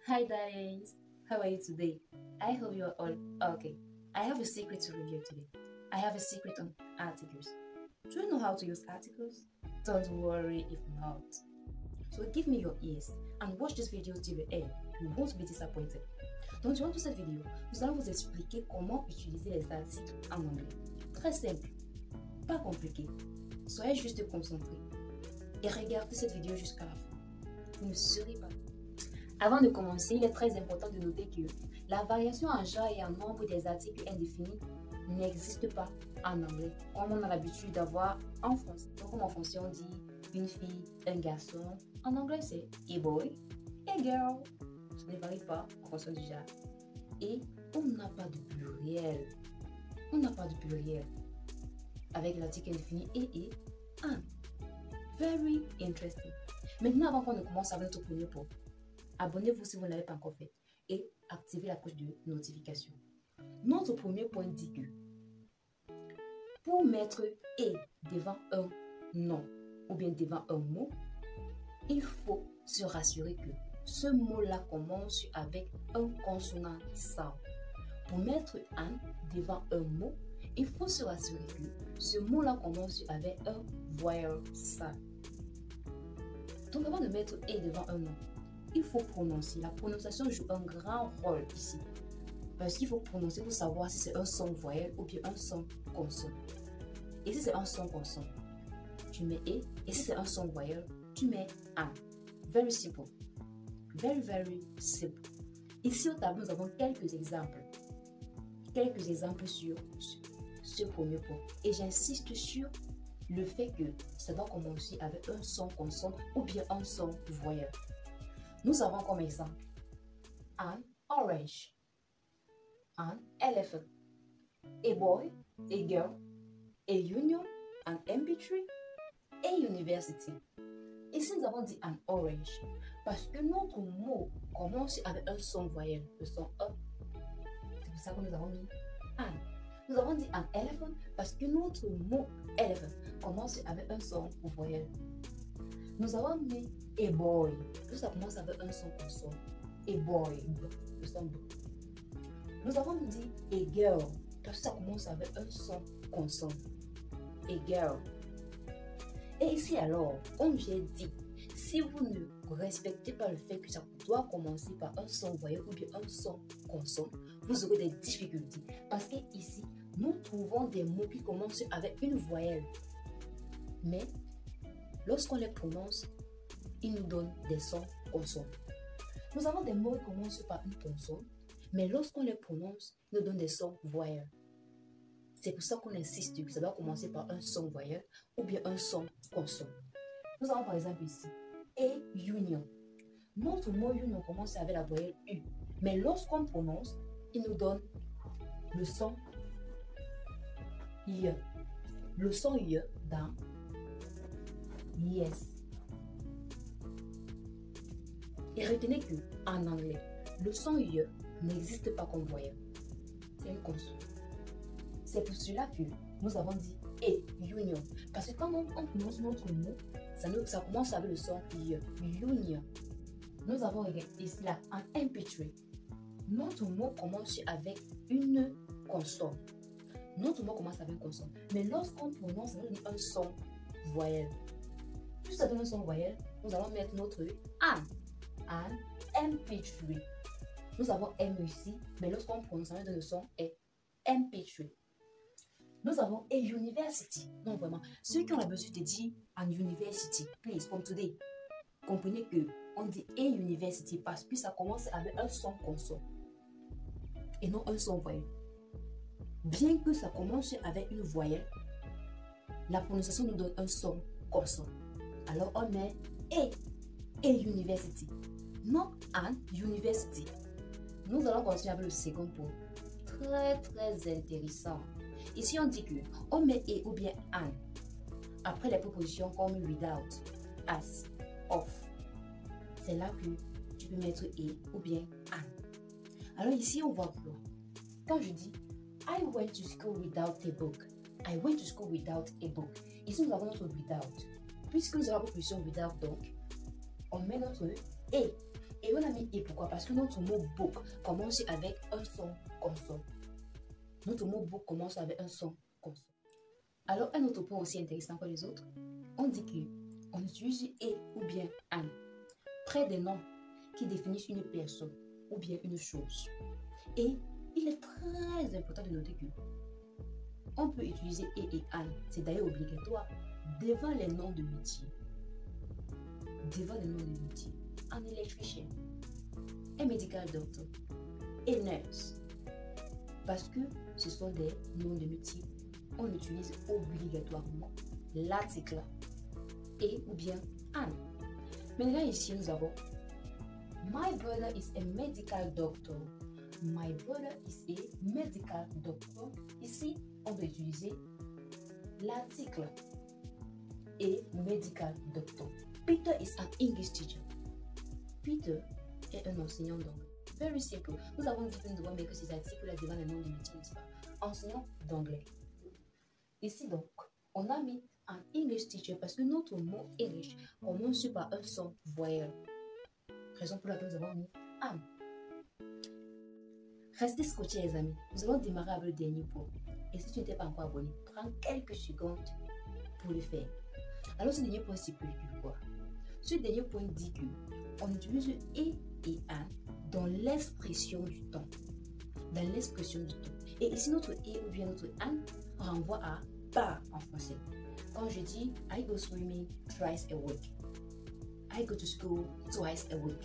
Hi darlings, how are you today? I hope you are all okay. I have a secret to reveal today. I have a secret on articles. Do you know how to use articles? Don't worry if not. So give me your ears and watch this video till the end. You won't be disappointed. Donc durant toute cette vidéo, nous allons vous expliquer comment utiliser les articles en anglais. Très simple, pas compliqué. Soyez juste concentrés et regardez cette vidéo jusqu'à la fin. Vous ne serez pas. Avant de commencer, il est très important de noter que la variation en genre et en nombre des articles indéfinis n'existe pas en anglais, comme on a l'habitude d'avoir en français. Donc, comme en français, on dit une fille, un garçon. En anglais, c'est a boy, a girl. Ça ne varie pas en fonction du genre. Et on n'a pas de pluriel. On n'a pas de pluriel avec l'article indéfini et an. Very interesting. Maintenant, avant qu'on ne commence avec notre premier point, abonnez-vous si vous ne l'avez pas encore fait et activez la cloche de notification. Notre premier point dit que pour mettre « et » devant un nom ou bien devant un mot, il faut se rassurer que ce mot-là commence avec un consonant sound. Pour mettre « an » devant un mot, il faut se rassurer que ce mot-là commence avec un vowel sound. Donc avant de mettre « et » devant un nom, il faut prononcer. La prononciation joue un grand rôle ici. Parce qu'il faut prononcer pour savoir si c'est un son voyelle ou bien un son consonne. Et si c'est un son consonne, tu mets et. Et si c'est un son voyelle, tu mets an. Very simple. Very, very simple. Ici au tableau, nous avons quelques exemples. Quelques exemples sur ce premier point. Et j'insiste sur le fait que ça doit commencer avec un son consonne ou bien un son voyelle. Nous avons comme exemple an orange, an elephant, a boy, a girl, a union, an MP3, a university. Ici, nous avons dit an orange parce que notre mot commence avec un son voyelle, le son E. C'est pour ça que nous avons mis an. Nous avons dit an elephant parce que notre mot elephant commence avec un son voyelle. Nous avons mis a boy, que ça commence avec un son consonne. A boy, le son B. Nous avons dit a girl, parce que ça commence avec un son consonne. A girl. Et ici alors, comme j'ai dit, si vous ne respectez pas le fait que ça doit commencer par un son voyelle ou bien un son consonne, vous aurez des difficultés. Parce que ici, nous trouvons des mots qui commencent avec une voyelle. Mais lorsqu'on les prononce, ils nous donnent des sons consonnes. Nous avons des mots qui commencent par une consonne, mais lorsqu'on les prononce, ils nous donnent des sons voyelles. C'est pour ça qu'on insiste que ça doit commencer par un son voyelle ou bien un son consonne. Nous avons par exemple ici a union. Notre mot union commence avec la voyelle U, mais lorsqu'on prononce, il nous donne le son Y. Le son Y dans yes. Et retenez que en anglais, le son Y n'existe pas comme voyelle. C'est une consonne. C'est pour cela que nous avons dit et union. Parce que quand on prononce notre mot, ça commence avec le son Y. Union. Nous avons ici là en MP3. Notre mot commence avec une consonne. Notre mot commence avec une consonne. Mais lorsqu'on prononce, ça donne un son voyelle. Plus ça donne un son voyelle, nous allons mettre notre an. An MP3. Nous avons M ici, mais lorsqu'on prononce, ça donne le son est MP3. Nous avons a university. Non, vraiment. Ceux qui ont l'habitude de dire an university, please, from today, comprenez que on dit a university parce que ça commence avec un son consonne et non un son voyelle. Bien que ça commence avec une voyelle, la prononciation nous donne un son consonne. Alors on met a university, non an university. Nous allons continuer avec le second point. Très très intéressant. Ici on dit que on met a ou bien an après les prépositions comme without, as, of. C'est là que tu peux mettre a ou bien an. Alors ici on voit quoi? Quand je dis I went to school without a book. I went to school without a book. Ici, nous avons notre without. Puisque nous avons la proposition without, donc, on met notre a. Et on a mis et pourquoi? Parce que notre mot book commence avec un son comme ça. Notre mot book commence avec un son comme ça. Alors, un autre point aussi intéressant que les autres, on dit qu'on utilise et ou bien an près des noms qui définissent une personne ou bien une chose. Et il est très important de noter que on peut utiliser et an, c'est d'ailleurs obligatoire, devant les noms de métier. Devant les noms de métier. Un électricien, un medical doctor, et nurse. Parce que ce sont des noms de métier. On utilise obligatoirement l'article et ou bien an. Maintenant ici nous avons My brother is a medical doctor. My brother is a medical doctor. Ici, on va utiliser l'article et medical doctor. Peter is an English teacher. Peter est un enseignant d'anglais. Very simple. Nous avons dit que nous devons mettre ces articles-là devant le nom du métier, n'est-ce pas? Enseignant d'anglais. Ici donc, on a mis un English teacher parce que notre mot English commence par un son voyelle. Raison pour laquelle nous avons mis am. Restez scotchés les amis. Nous allons démarrer avec le dernier point. Et si tu n'étais pas encore abonné, prends quelques secondes pour le faire. Alors ce dernier point c'est plus que quoi? Ce dernier point dit que on utilise et an dans l'expression du temps. Dans l'expression du temps. Et ici notre et ou bien notre an renvoie à par en français. Quand je dis I go swimming twice a week. I go to school twice a week.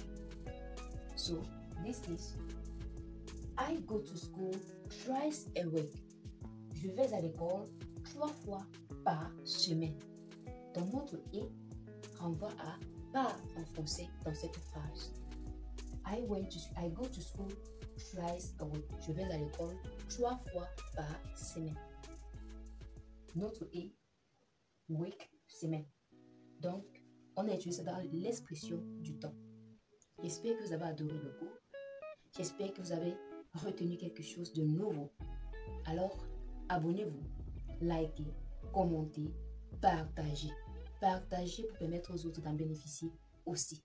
So this is I go to school twice a week. Je vais à l'école 3 fois par semaine. Donc notre et renvoie à par en français dans cette phrase. I go to school twice a week. Je vais à l'école 3 fois par semaine. Notre et week, semaine. Donc on a utilisé ça dans l'expression du temps. J'espère que vous avez adoré le cours. J'espère que vous avez retenu quelque chose de nouveau. Alors, abonnez-vous, likez, commentez, partagez. Partagez pour permettre aux autres d'en bénéficier aussi.